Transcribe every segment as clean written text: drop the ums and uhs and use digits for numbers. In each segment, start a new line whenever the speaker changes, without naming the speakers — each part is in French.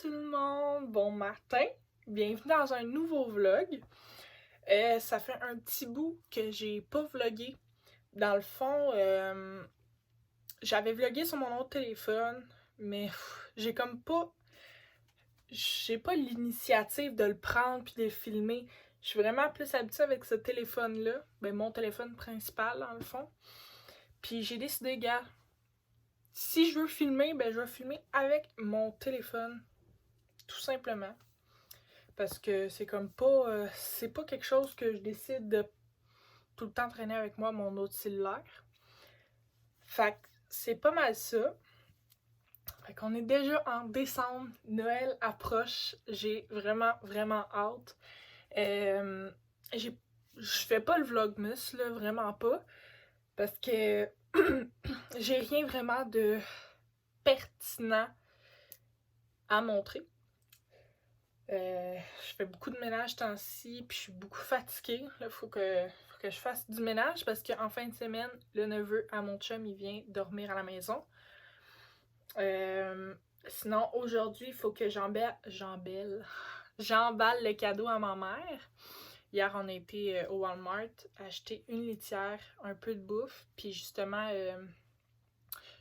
tout le monde, bon matin, bienvenue dans un nouveau vlog. Ça fait un petit bout que j'ai pas vlogué. Dans le fond, j'avais vlogué sur mon autre téléphone, mais j'ai pas l'initiative de le prendre puis de le filmer. Je suis vraiment plus habituée avec ce téléphone-là, mon téléphone principal dans le fond. Puis j'ai décidé, gars, si je veux filmer, je vais filmer avec mon téléphone. Tout simplement. Parce que c'est comme pas... c'est pas quelque chose que je décide de tout le temps traîner avec moi, mon autre cellulaire. Fait que c'est pas mal ça. Fait qu'on est déjà en décembre. Noël approche. J'ai vraiment, vraiment hâte. Je fais pas le vlogmas, là, vraiment pas. Parce que j'ai rien vraiment de pertinent à montrer. Je fais beaucoup de ménage temps-ci, puis je suis beaucoup fatiguée. Là, faut que je fasse du ménage parce qu'en fin de semaine, le neveu à mon chum, il vient dormir à la maison. Sinon, aujourd'hui, il faut que j'emballe le cadeau à ma mère. Hier, on a été au Walmart acheter une litière, un peu de bouffe, puis justement,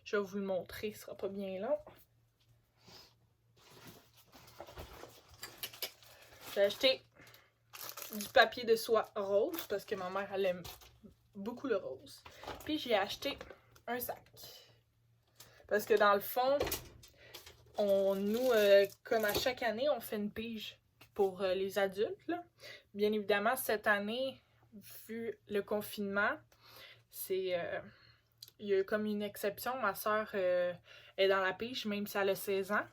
je vais vous le montrer, ce sera pas bien long. J'ai acheté du papier de soie rose parce que ma mère elle aime beaucoup le rose. Puis j'ai acheté un sac. Parce que dans le fond, nous, comme à chaque année, on fait une pige pour les adultes, là. Bien évidemment, cette année, vu le confinement, il y a comme une exception. Ma soeur est dans la pige, même si elle a 16 ans.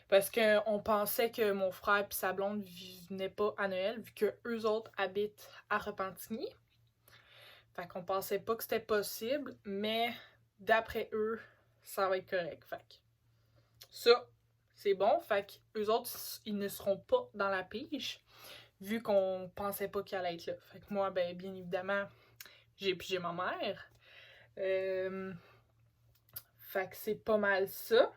Parce qu'on pensait que mon frère et sa blonde venaient pas à Noël, vu que eux autres habitent à Repentigny. Fait qu'on pensait pas que c'était possible, mais d'après eux, ça va être correct. Fait que ça, c'est bon. Fait que eux autres, ils ne seront pas dans la pige, vu qu'on pensait pas qu'ils allaient être là. Fait que moi, bien évidemment, j'ai pigé ma mère. Fait que c'est pas mal ça.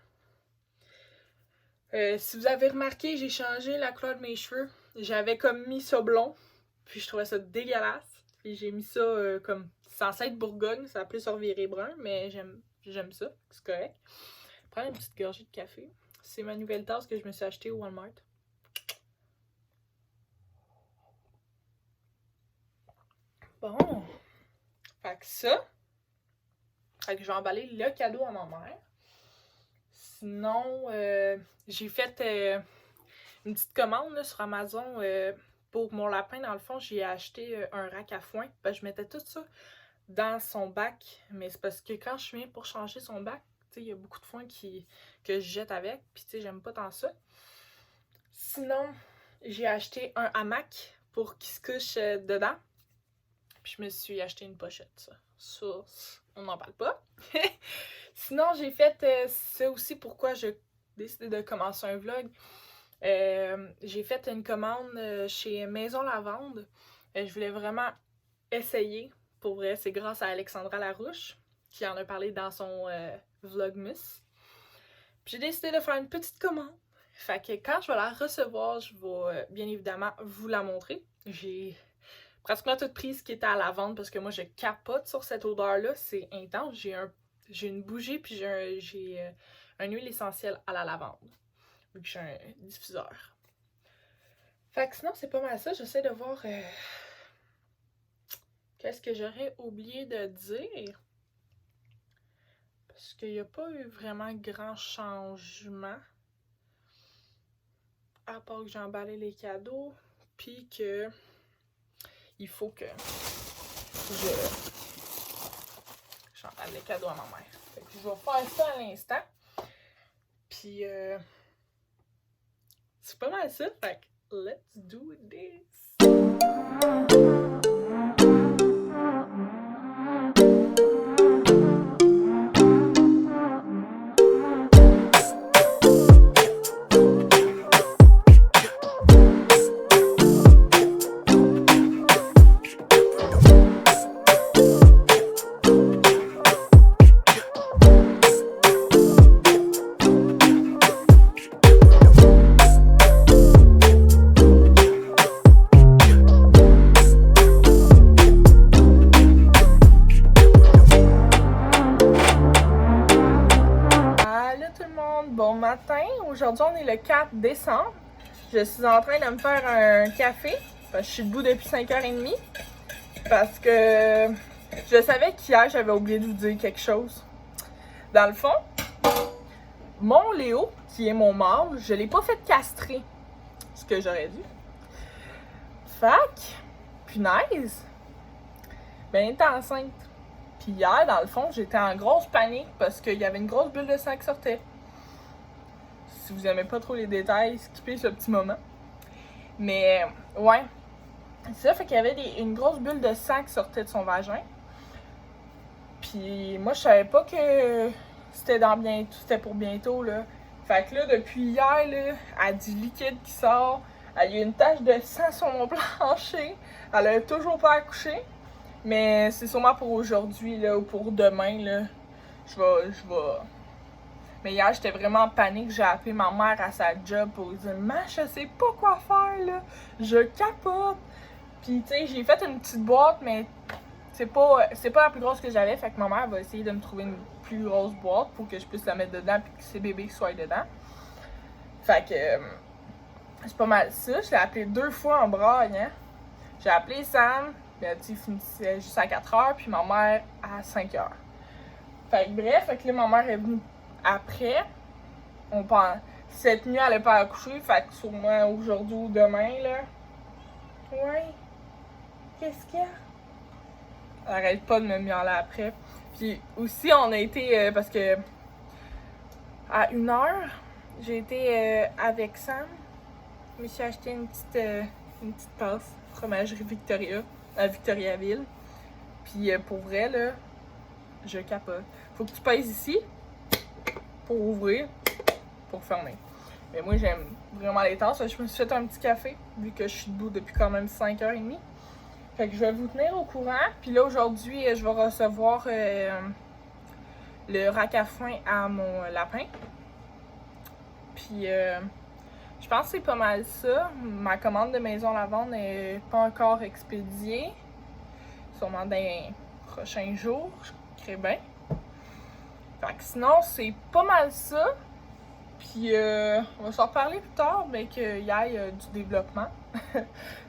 Si vous avez remarqué, j'ai changé la couleur de mes cheveux. J'avais comme mis ça blond, puis je trouvais ça dégueulasse. Puis j'ai mis ça comme censé être Bourgogne, ça a plus reviré brun, mais j'aime ça, c'est correct. Prends une petite gorgée de café. C'est ma nouvelle tasse que je me suis achetée au Walmart. Bon, fait que ça. Fait que je vais emballer le cadeau à ma mère. Sinon, j'ai fait une petite commande là, sur Amazon pour mon lapin. Dans le fond, j'ai acheté un rack à foin. Je mettais tout ça dans son bac. Mais c'est parce que quand je viens pour changer son bac, il y a beaucoup de foin que je jette avec. Puis j'aime pas tant ça. Sinon, j'ai acheté un hamac pour qu'il se couche dedans. Puis je me suis acheté une pochette. Ça on n'en parle pas. Sinon, j'ai fait ça aussi pourquoi j'ai décidé de commencer un vlog. J'ai fait une commande chez Maison Lavande. Je voulais vraiment essayer. Pour vrai, c'est grâce à Alexandra Larouche qui en a parlé dans son vlogmas. Puis j'ai décidé de faire une petite commande. Fait que quand je vais la recevoir, je vais bien évidemment vous la montrer. J'ai pratiquement tout pris ce qui était à la vente parce que moi je capote sur cette odeur-là. C'est intense. J'ai une bougie puis j'ai un huile essentielle à la lavande. Vu que j'ai un diffuseur. Fait que sinon, c'est pas mal ça. J'essaie de voir qu'est-ce que j'aurais oublié de dire. Parce qu'il n'y a pas eu vraiment grand changement. À part que j'ai emballé les cadeaux. Puis que il faut que j'emballe les cadeaux à ma mère. Fait que je vais faire ça à l'instant. Puis c'est pas mal ça. Fait que let's do this. monde, bon matin. Aujourd'hui, on est le 4 décembre. Je suis en train de me faire un café parce que je suis debout depuis 5h30 parce que je savais qu'hier, j'avais oublié de vous dire quelque chose. Dans le fond, mon Léo, qui est mon mâle, je l'ai pas fait castrer, ce que j'aurais dû. Fac, punaise, ben, elle était enceinte. Puis hier, dans le fond, j'étais en grosse panique parce qu'il y avait une grosse bulle de sang qui sortait. Si vous aimez pas trop les détails, skippez ce petit moment. Mais, ouais. C'est ça, fait qu'il y avait une grosse bulle de sang qui sortait de son vagin. Puis moi, je savais pas que c'était pour bientôt, là. Fait que là, depuis hier, là, elle a du liquide qui sort. Elle a eu une tache de sang sur mon plancher. Elle a toujours pas accouché. Mais c'est sûrement pour aujourd'hui, là, ou pour demain, là. Je vais... Mais hier, j'étais vraiment en panique. J'ai appelé ma mère à sa job pour lui dire « Ma, je sais pas quoi faire, là. Je capote. » Puis, tu sais, j'ai fait une petite boîte, mais c'est pas la plus grosse que j'avais. Fait que ma mère va essayer de me trouver une plus grosse boîte pour que je puisse la mettre dedans puis que ses bébés soient dedans. Fait que c'est pas mal ça. Je l'ai appelé 2 fois en braillant. J'ai appelé Sam. Puis elle dit qu'il finissait juste à 4h, puis ma mère à 5h. Fait que bref, fait que là, ma mère est venue après. Cette nuit, elle n'est pas accouchée, fait que sûrement aujourd'hui ou demain, là. Ouais. Qu'est-ce qu'il y a? Elle arrête pas de me miauler après. Puis aussi, on a été, parce que à 1h, j'ai été avec Sam. Je me suis acheté une petite tasse, fromagerie Victoria, à Victoriaville. Puis pour vrai, là, je capote. Faut que tu pèses ici pour ouvrir, pour fermer. Mais moi, j'aime vraiment les tasses. Je me suis fait un petit café, vu que je suis debout depuis quand même 5h30. Fait que je vais vous tenir au courant. Puis là, aujourd'hui, je vais recevoir le rack à foin à mon lapin. Puis je pense que c'est pas mal ça. Ma commande de maison lavande n'est pas encore expédiée. Sûrement dans les prochains jours, je crée bien. Fait que sinon, c'est pas mal ça. Puis on va s'en reparler plus tard, mais qu'il y ait du développement.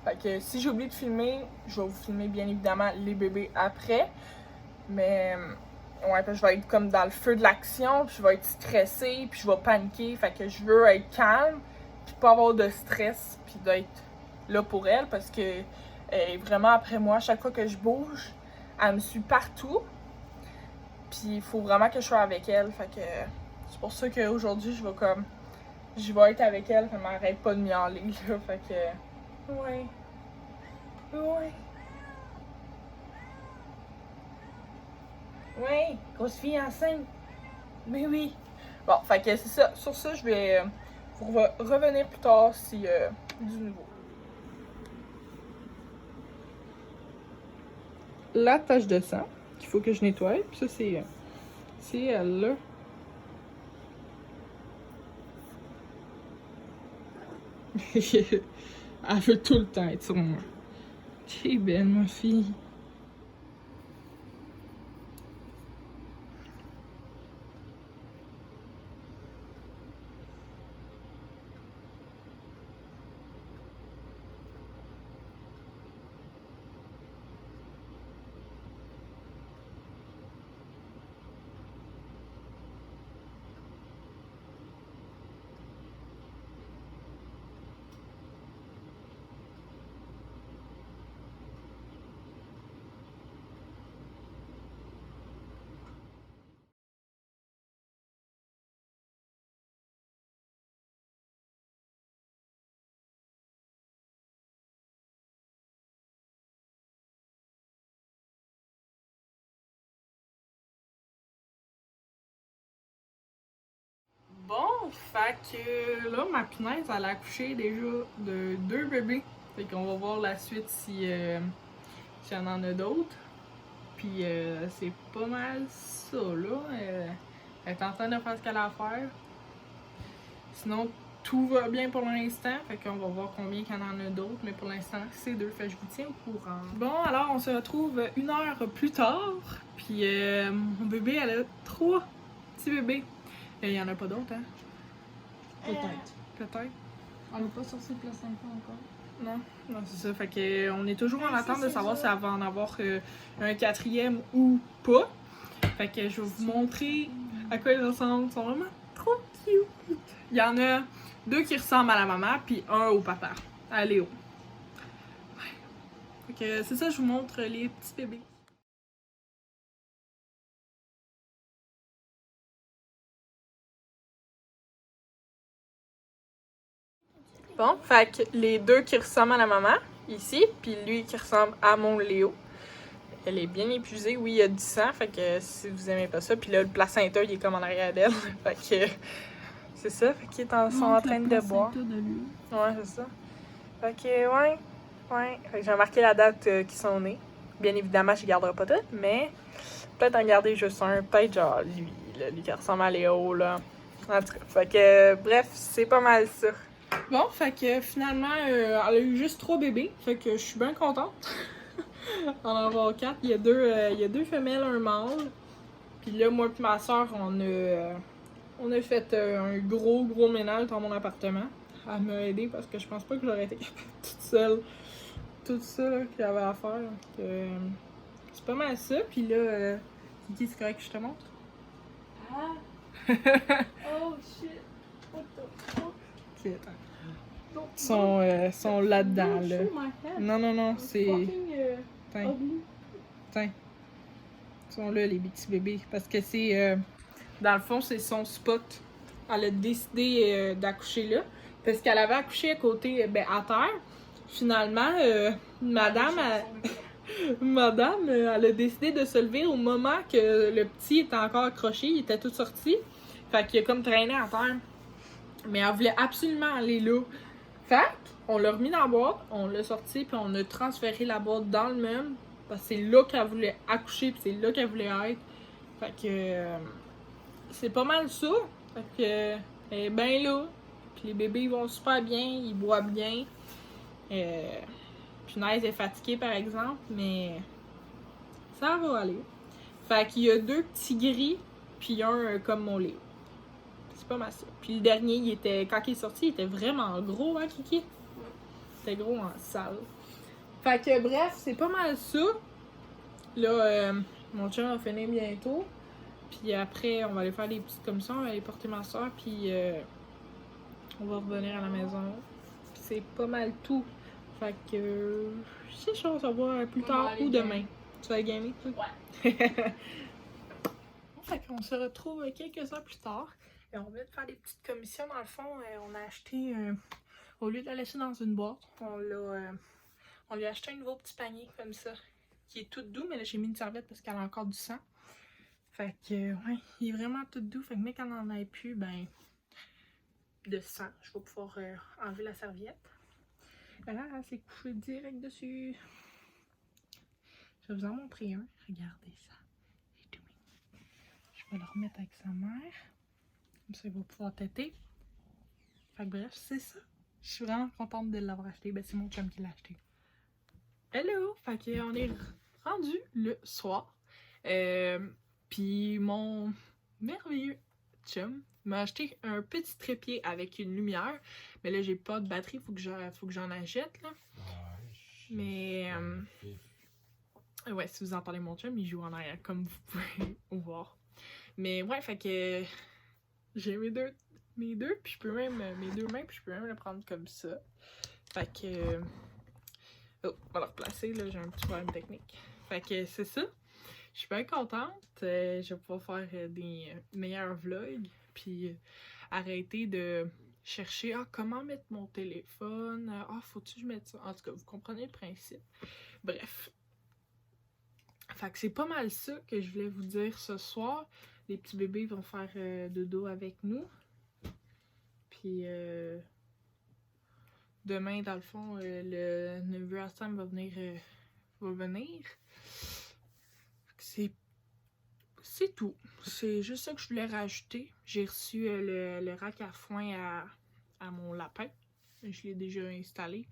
Fait que si j'ai oublié de filmer, je vais vous filmer bien évidemment les bébés après. Mais ouais, je vais être comme dans le feu de l'action, puis je vais être stressée, puis je vais paniquer. Fait que je veux être calme, puis pas avoir de stress, puis d'être là pour elle, parce que elle est vraiment après moi. Chaque fois que je bouge, elle me suit partout. Puis il faut vraiment que je sois avec elle. Fait que c'est pour ça qu'aujourd'hui, je vais être avec elle. Elle m'arrête pas de miauler, là. Fait que ouais. Ouais. Ouais, grosse fille enceinte. Mais oui. Bon, fait que c'est ça. Sur ça, je vais revenir plus tard si du nouveau. La tache de sang qu'il faut que je nettoie. Puis ça, c'est elle là. Elle veut tout le temps être sur moi. T'es belle, ma fille. Bon, fait que là, ma punaise, elle a accouché déjà de 2 bébés. Fait qu'on va voir la suite s'il y en a d'autres. Puis c'est pas mal ça, là. Elle est en train de faire ce qu'elle a à faire. Sinon, tout va bien pour l'instant. Fait qu'on va voir combien qu'il y en a d'autres. Mais pour l'instant, c'est 2. Fait que je vous tiens au courant. Bon, alors on se retrouve 1 heure plus tard. Puis mon bébé, elle a 3 petits bébés. Il y en a pas d'autres, hein.
Peut-être.
Peut-être.
On n'a pas sorti le placenta encore.
Non, non, c'est ça. Fait que on est toujours en attente de savoir si elle va en avoir un quatrième ou pas. Fait que je vais vous montrer à quoi ils ressemblent. Ils sont vraiment trop cute. Il y en a 2 qui ressemblent à la maman, puis 1 au papa, à Léo. Ouais. Fait que c'est ça, je vous montre les petits bébés. Bon, fait que les 2 qui ressemblent à la maman, ici, puis lui qui ressemble à mon Léo. Elle est bien épuisée, oui, il y a du sang, fait que si vous aimez pas ça, puis là, le placenta, il est comme en arrière d'elle, fait que c'est ça, fait qu'ils sont en train de boire.
De lui.
Ouais, c'est ça. Fait que, ouais. Fait que j'ai marqué la date qu'ils sont nés. Bien évidemment, je garderai pas toutes, mais peut-être en garder juste un. Peut-être genre lui, là, lui qui ressemble à Léo, là. En tout cas, fait que, bref, c'est pas mal ça. Bon, fait que finalement, elle a eu juste 3 bébés, fait que je suis bien contente. En avoir 4. Il y a 2 femelles, un mâle. Puis là, moi et ma soeur, on a fait un gros ménage dans mon appartement. Elle m'a aidé parce que je pense pas que j'aurais été capable toute seule. Tout ça là, qu'il y avait à faire. Donc, c'est pas mal ça. Puis là, Kiki, c'est correct que je te montre?
Ah! Oh shit! What the fuck?
Ok, attends. Ils sont là-dedans, là. Non, c'est... Tiens. Tiens. Ils sont là, les petits bébés. Parce que c'est... dans le fond, c'est son spot. Elle a décidé d'accoucher là. Parce qu'elle avait accouché à côté, à terre. Finalement, madame, elle a décidé de se lever au moment que le petit était encore accroché. Il était tout sorti. Fait qu'il a comme traîné à terre. Mais elle voulait absolument aller là. Fait qu'on l'a remis dans la boîte, on l'a sorti, puis on a transféré la boîte dans le meuble. Parce que c'est là qu'elle voulait accoucher, puis c'est là qu'elle voulait être. Fait que c'est pas mal ça. Fait que elle est bien là. Puis les bébés ils vont super bien, ils boivent bien. Punaise est fatiguée par exemple, mais ça va aller. Fait qu'il y a 2 petits gris, puis un comme mon Léo. C'est pas mal ça. Puis le dernier, quand il est sorti, il était vraiment gros, hein, Kiki? Il était gros en salle. Fait que bref, c'est pas mal ça. Là, mon chum va finir bientôt. Puis après, on va aller faire des petites commissions, on va aller porter ma soeur, puis on va revenir à la maison. Puis c'est pas mal tout. Fait que c'est chaud, on va voir plus tard ou demain. Tu vas gamer, toi? Ouais. Fait qu'on se retrouve quelques heures plus tard. Et on vient de faire des petites commissions. Dans le fond, on a acheté, au lieu de la laisser dans une boîte, on lui a acheté un nouveau petit panier comme ça, qui est tout doux, mais là j'ai mis une serviette parce qu'elle a encore du sang. Fait que, ouais, il est vraiment tout doux. Fait que, mais quand on en a plus, ben, de sang, je vais pouvoir enlever la serviette. Là, elle s'est couchée direct dessus. Je vais vous en montrer un. Regardez ça. C'est tout mignon. Je vais le remettre avec sa mère. Comme ça, il va pouvoir têter. Fait que, bref, c'est ça. Je suis vraiment contente de l'avoir acheté. Ben, c'est mon chum qui l'a acheté. Hello! Fait que, on est rendu le soir. Puis mon merveilleux chum m'a acheté un petit trépied avec une lumière. Mais là, j'ai pas de batterie, faut que j'en achète, là. Mais ouais, si vous entendez mon chum, il joue en arrière, comme vous pouvez voir. Mais ouais, fait que j'ai mes deux puis je peux même mes 2 mains, puis je peux même le prendre comme ça. Fait que oh, on va le replacer, là, j'ai un petit problème technique. Fait que c'est ça. Je suis bien contente. Je vais pouvoir faire des meilleurs vlogs. Puis arrêter de chercher comment mettre mon téléphone. Faut-tu que je mette ça? En tout cas, vous comprenez le principe. Bref. Fait que c'est pas mal ça que je voulais vous dire ce soir. Les petits bébés vont faire dodo avec nous. Puis demain, dans le fond, le neveu à Sam va venir. C'est tout. C'est juste ça que je voulais rajouter. J'ai reçu le rack à foin à mon lapin. Je l'ai déjà installé.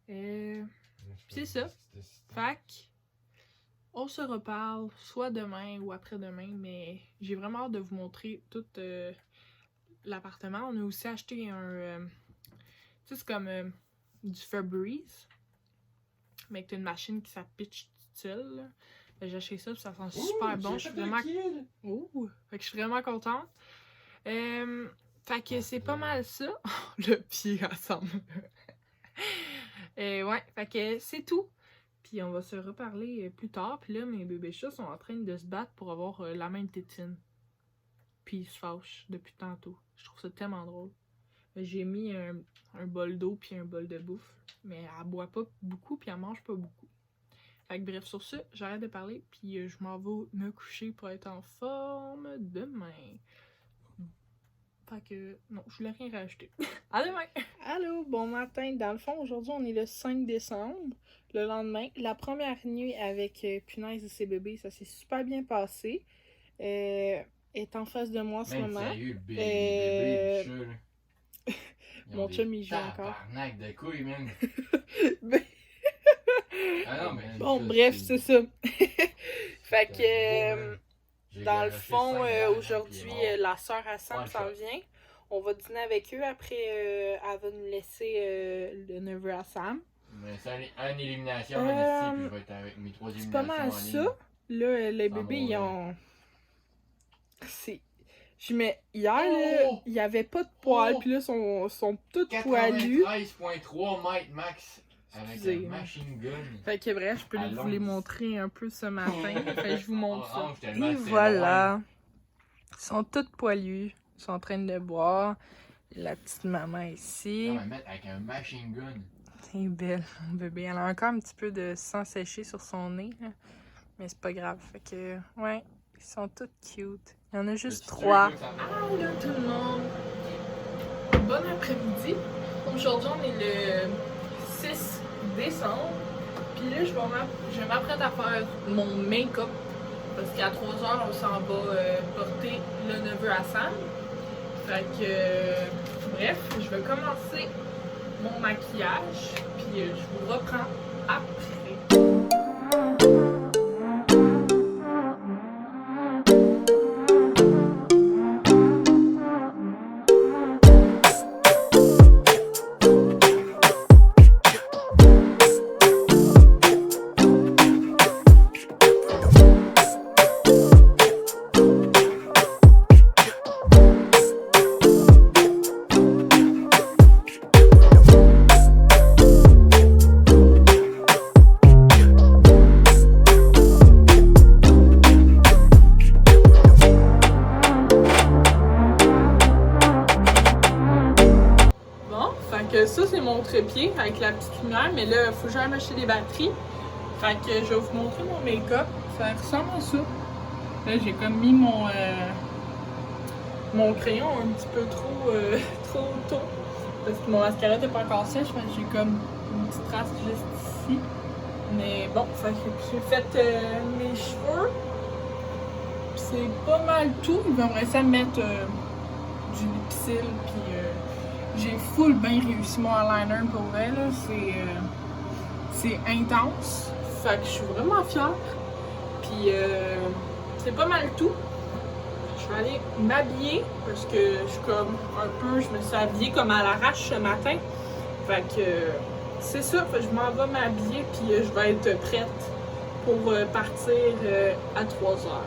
C'est ça. Fait on se reparle soit demain ou après-demain, mais j'ai vraiment hâte de vous montrer toute l'appartement, on a aussi acheté un... tu sais, c'est comme du Febreze. Mais que t'as une machine qui s'appitche toute seule, là. J'ai acheté ça, puis ça sent super bon. Je suis vraiment... Ouh! Fait que je suis vraiment contente. Fait que c'est pas mal ça. Le pied ensemble. Ouais, fait que c'est tout. Puis on va se reparler plus tard. Puis là, mes bébés chats sont en train de se battre pour avoir la même tétine. Puis ils se fâchent depuis tantôt. Je trouve ça tellement drôle. J'ai mis un bol d'eau puis un bol de bouffe. Mais elle boit pas beaucoup puis elle mange pas beaucoup. Fait que bref, sur ça, j'arrête de parler puis je m'en vais me coucher pour être en forme demain. Fait que non, je voulais rien rajouter. À demain! Allô, bon matin. Dans le fond, aujourd'hui, on est le 5 décembre, le lendemain. La première nuit avec Punaise et ses bébés, ça s'est super bien passé. Est en face de moi en ce moment.
Sérieux, le bébé, le chat, là.
Mon chum, il joue encore.
Tabarnak de couilles, man.
Ben...
Ah non, mais
bon, bref, c'est ça. Fait que, dans le fond, aujourd'hui, la sœur à Sam s'en vient. On va dîner avec eux. Après, elle va nous laisser le neveu à Sam.
Mais c'est une élimination, puis je vais être avec mes 3 éliminations.
C'est pas mal ça. Là, les bébés, ils ont... Hier, là, il n'y avait pas de poils, puis là, ils sont tous poilus.
93,3 mètres max avec un machine gun.
Fait que bref, je peux vous les montrer un peu ce matin. Fait que je vous montre ça.
Et
voilà. Ils sont tous poilus. Ils sont en train de boire. La petite maman ici.
Non, mais mettre avec un machine gun.
C'est belle, mon bébé. Elle a encore un petit peu de sang séché sur son nez, là. Mais c'est pas grave. Fait que, ouais, ils sont tous cute. Il y en a juste 3. Allô tout le monde! Bon après-midi. Aujourd'hui, on est le 6 décembre. Puis là, je m'apprête à faire mon make-up. Parce qu'à 3h, on s'en va porter le neveu à Sam. Fait que, bref, je vais commencer mon maquillage. Puis je vous reprends après. Ça, c'est mon trépied avec la petite lumière, mais là, il faut que j'aille m'acheter des batteries. Fait que je vais vous montrer mon make-up. Ça ressemble à ça. Là, j'ai comme mis mon crayon un petit peu trop tôt. Parce que mon mascara n'est pas encore sèche. J'ai comme une petite trace juste ici. Mais bon, fait que j'ai fait mes cheveux. C'est pas mal tout. J'aimerais ça mettre du lipsil, puis j'ai full bien réussi mon eyeliner pour vrai, là. C'est intense. Fait que je suis vraiment fière. Puis c'est pas mal tout. Je vais aller m'habiller parce que je suis comme je me suis habillée comme à l'arrache ce matin. Fait que c'est ça. Fait que je m'en vais m'habiller, puis je vais être prête pour partir à 3h.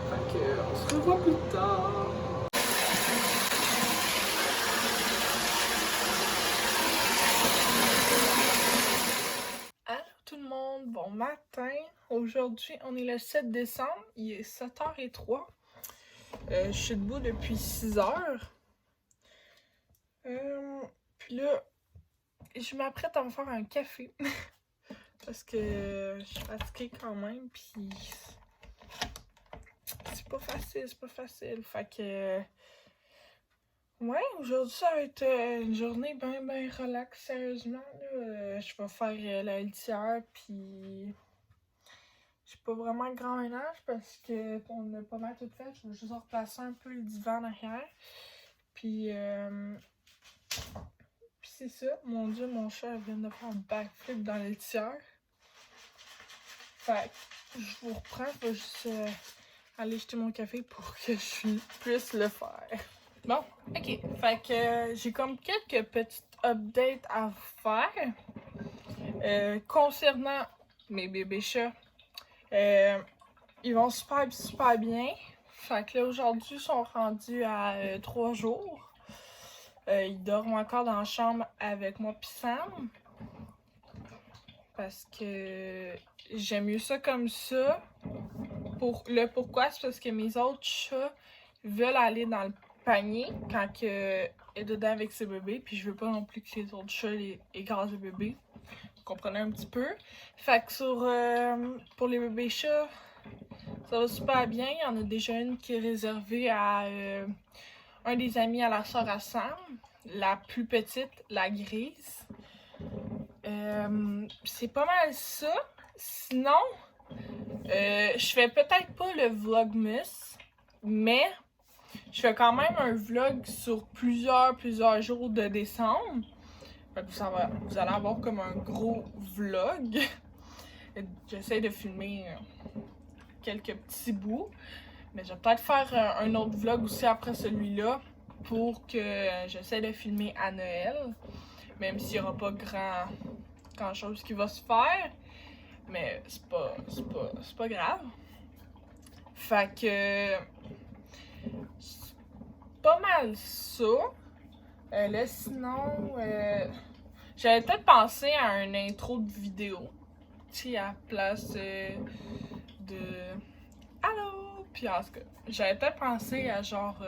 Fait que on se revoit plus tard. Bon matin, aujourd'hui on est le 7 décembre, il est 7h03. Je suis debout depuis 6h. Puis là, je m'apprête à me faire un café. Parce que je suis fatiguée quand même, puis c'est pas facile. Fait que, ouais, aujourd'hui ça va être une journée bien relax, sérieusement. Là. Je vais faire la litière, puis j'ai pas vraiment grand ménage parce que on a pas mal tout fait. Je vais juste replacer un peu le divan derrière. Puis c'est ça. Mon Dieu, mon chat vient de faire un backflip dans la litière. Fait que je vous reprends. Je vais juste aller jeter mon café pour que je puisse le faire. Bon, ok. Fait que j'ai comme quelques petites updates à faire concernant mes bébés chats. Ils vont super, super bien. Fait que là, aujourd'hui, ils sont rendus à 3 jours. Ils dorment encore dans la chambre avec moi pis Sam. Parce que j'aime mieux ça comme ça. Pourquoi, c'est parce que mes autres chats veulent aller dans le panier quand elle est dedans avec ses bébés. Puis je veux pas non plus que les autres chats écrasent les bébés. Vous comprenez un petit peu. Fait que pour les bébés chats, ça va super bien. Il y en a déjà une qui est réservée à un des amis à la sœur à Sam. La plus petite, la grise. C'est pas mal ça. Sinon, je fais peut-être pas le vlogmas, mais je fais quand même un vlog sur plusieurs jours de décembre. Fait que vous allez avoir comme un gros vlog. J'essaie de filmer quelques petits bouts, mais je vais peut-être faire un autre vlog aussi après celui-là pour que j'essaie de filmer à Noël, même s'il n'y aura pas grand chose qui va se faire. Mais c'est pas grave. Fait que c'est pas mal ça. Là sinon, j'avais peut-être pensé à une intro de vidéo. Tu sais, à la place de Allô! Puis en tout cas, j'avais peut-être pensé à genre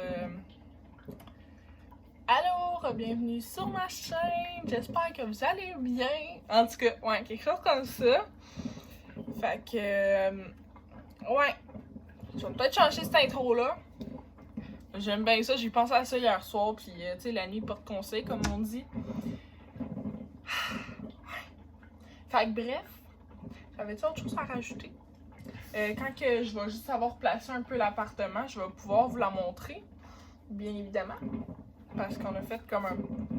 Allô, bienvenue sur ma chaîne, j'espère que vous allez bien. En tout cas, ouais, quelque chose comme ça. Fait que, ouais, je vais peut-être changer cette intro-là. J'aime bien ça, j'ai pensé à ça hier soir, puis tu sais, la nuit porte conseil, comme on dit. Fait que bref, j'avais-tu autre chose à rajouter? Quand que je vais juste avoir placé un peu l'appartement, je vais pouvoir vous la montrer, bien évidemment. Parce qu'on a fait comme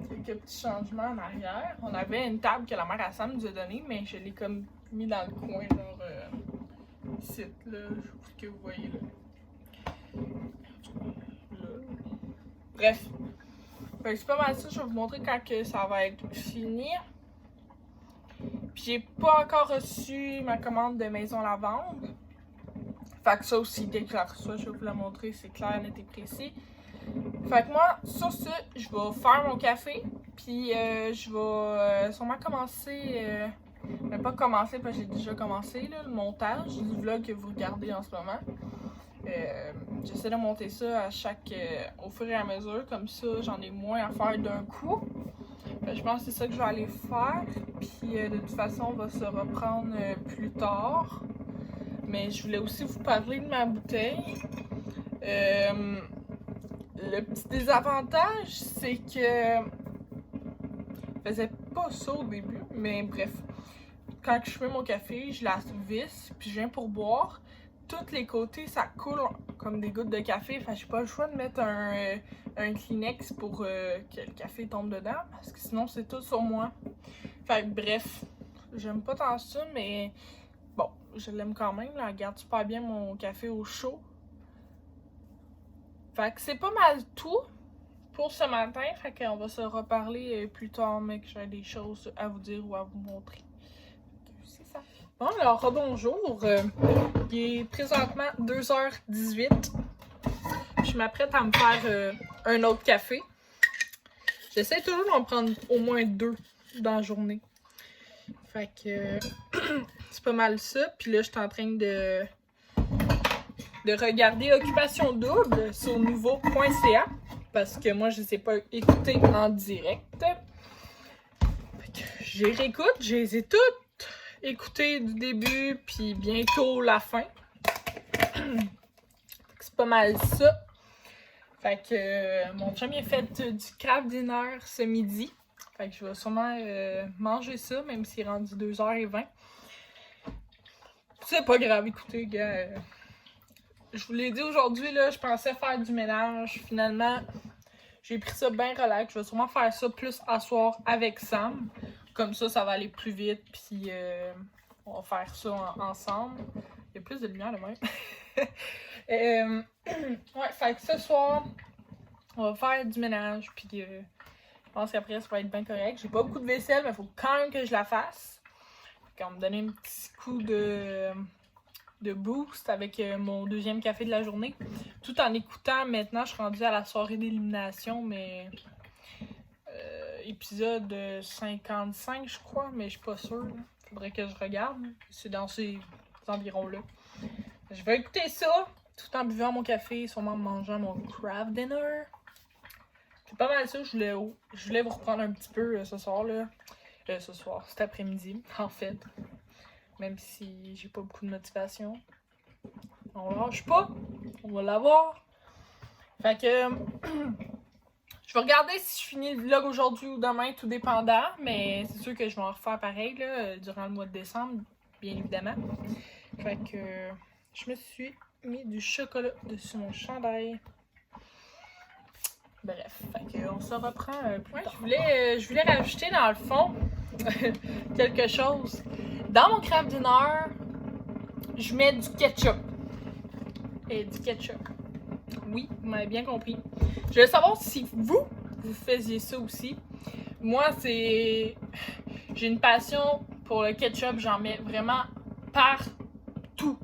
quelques petits changements en arrière. On avait une table que la mère à Sam nous a donnée, mais je l'ai comme mis dans le coin, genre ici, là, que vous voyez là. Bref. Fait que c'est pas mal ça, je vais vous montrer quand que ça va être fini. Puis j'ai pas encore reçu ma commande de maison lavande. Fait que ça aussi, dès que je la reçois, je vais vous la montrer, c'est clair, net et précis. Fait que moi, sur ce, je vais faire mon café, puis je vais sûrement commencer, mais pas commencer parce que j'ai déjà commencé, là, le montage du vlog que vous regardez en ce moment. J'essaie de monter ça au fur et à mesure, comme ça j'en ai moins à faire d'un coup. Je pense que c'est ça que je vais aller faire, puis de toute façon on va se reprendre plus tard. Mais je voulais aussi vous parler de ma bouteille. Le petit désavantage, c'est que je faisais pas ça au début, mais bref. Quand je fais mon café, je la visse, puis je viens pour boire. Tous les côtés, ça coule comme des gouttes de café. Fait que j'ai pas le choix de mettre un Kleenex pour que le café tombe dedans, parce que sinon c'est tout sur moi. Fait que bref, j'aime pas tant ça, mais bon, je l'aime quand même. Là, elle garde super bien mon café au chaud. Fait que c'est pas mal tout pour ce matin. Fait qu'on va se reparler plus tard, mais que j'ai des choses à vous dire ou à vous montrer. C'est ça. Bon, alors, rebonjour. Il est présentement 2h18. Je m'apprête à me faire un autre café. J'essaie toujours d'en prendre au moins 2 dans la journée. Fait que c'est pas mal ça. Puis là, je suis en train de regarder Occupation Double sur nouveau.ca parce que moi, je les ai pas écoutés en direct. Fait que je les réécoute. Je les ai toutes écoutées du début, puis bientôt la fin. C'est pas mal ça. Fait que mon chum il a fait du craft dinner ce midi. Fait que je vais sûrement manger ça, même s'il est rendu 2h20. C'est pas grave, écoutez, gars. Je vous l'ai dit aujourd'hui, là, je pensais faire du ménage. Finalement, j'ai pris ça bien relax. Je vais sûrement faire ça plus à soir avec Sam. Comme ça, ça va aller plus vite. Puis, on va faire ça ensemble. Il y a plus de lumière, là, même. Ouais, fait que ce soir, On va faire du ménage, puis je pense qu'après, ça va être bien correct. J'ai pas beaucoup de vaisselle, mais il faut quand même que je la fasse. On va me donner un petit coup de boost avec mon deuxième café de la journée. Tout en écoutant, maintenant, je suis rendue à la soirée d'élimination, mais épisode 55, je crois, mais je suis pas sûre. Faudrait que je regarde. C'est dans ces environs-là. Je vais écouter ça, tout en buvant mon café, sûrement en mangeant mon craft dinner. C'est pas mal ça, je voulais vous reprendre un petit peu ce soir, là. Cet après-midi, en fait. Même si j'ai pas beaucoup de motivation. On lâche pas. On va l'avoir. Fait que... je vais regarder si je finis le vlog aujourd'hui ou demain, tout dépendant. Mais c'est sûr que je vais en refaire pareil, là, durant le mois de décembre, bien évidemment. Fait que... je me suis mis du chocolat dessus mon chandail. Bref, fait que on se reprend plus tard. Je voulais rajouter dans le fond quelque chose. Dans mon craft dinner, je mets du ketchup. Et du ketchup. Oui, vous m'avez bien compris. Je voulais savoir si vous faisiez ça aussi. Moi, j'ai une passion pour le ketchup. J'en mets vraiment partout.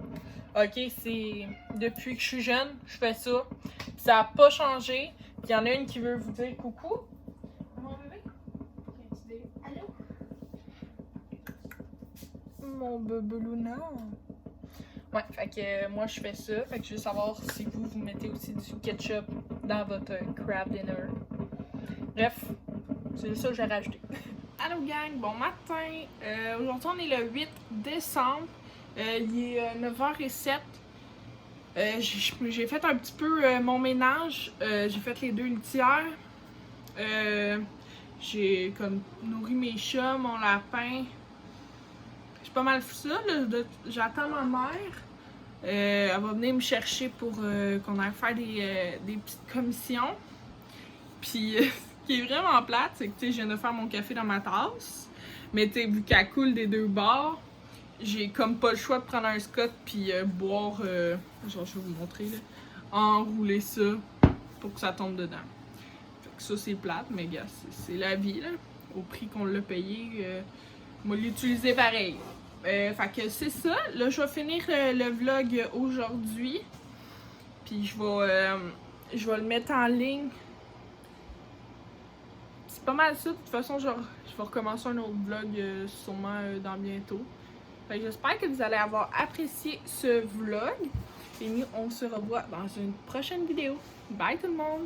Ok, c'est depuis que je suis jeune, je fais ça. Ça n'a pas changé. Il y en a une qui veut vous dire coucou. Mon bébé? Allô? Mon bébé Luna. Ouais, fait que moi je fais ça. Fait que je veux savoir si vous mettez aussi du ketchup dans votre craft dinner. Bref, c'est ça que j'ai rajouté. Allô gang, bon matin. Aujourd'hui on est le 8 décembre. Il est 9h07. J'ai fait un petit peu mon ménage. J'ai fait les 2 litières. J'ai comme nourri mes chats, mon lapin. J'ai pas mal fait ça. J'attends ma mère. Elle va venir me chercher pour qu'on aille faire des petites commissions. Puis ce qui est vraiment plate, c'est que je viens de faire mon café dans ma tasse. Mais vu qu'elle coule des 2 bords, j'ai comme pas le choix de prendre un Scott puis boire, genre je vais vous montrer là, enrouler ça pour que ça tombe dedans. Fait que ça c'est plate, mais gars, c'est la vie là, au prix qu'on l'a payé, on va l'utiliser pareil. Fait que c'est ça, là je vais finir le vlog aujourd'hui, puis je vais le mettre en ligne. C'est pas mal ça, de toute façon je vais recommencer un autre vlog sûrement dans bientôt. J'espère que vous allez avoir apprécié ce vlog. Et nous, on se revoit dans une prochaine vidéo. Bye tout le monde!